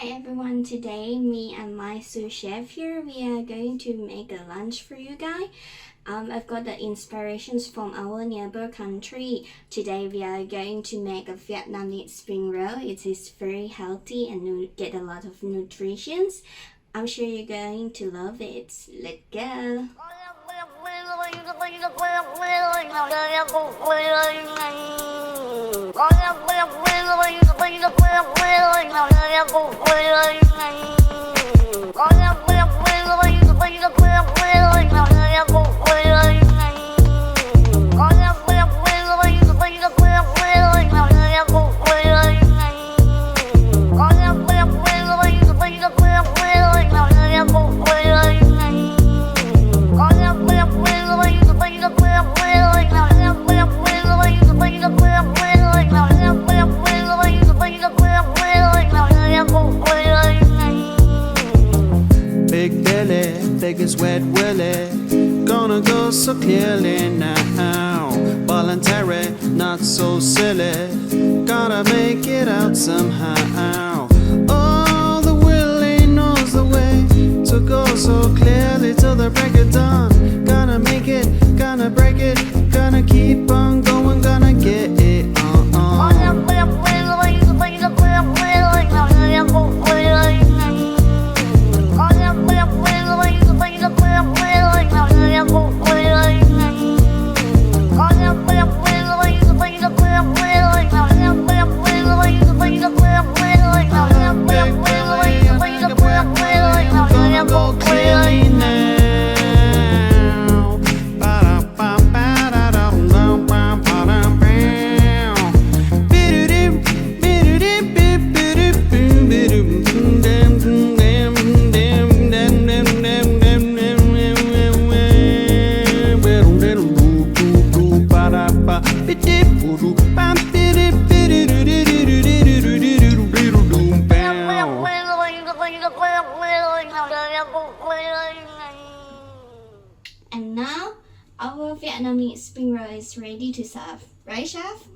Hi everyone, today me and my sous chef here, we are going to make a lunch for you guys. I've got the inspirations from our neighbor country. Today we are going to make a Vietnamese spring roll. It is very healthy and you get a lot of nutrition. I'm sure you're going to love it. Let's go! Big belly, biggest wet willy, gonna go so clearly now. Voluntary, not so silly, gotta make it out somehow. Oh, the willy knows the way to go so clearly till the break of dawn. Gonna make it, gonna break it, gonna keep on going, gonna get it on. And now our Vietnamese spring roll is ready to serve, right chef?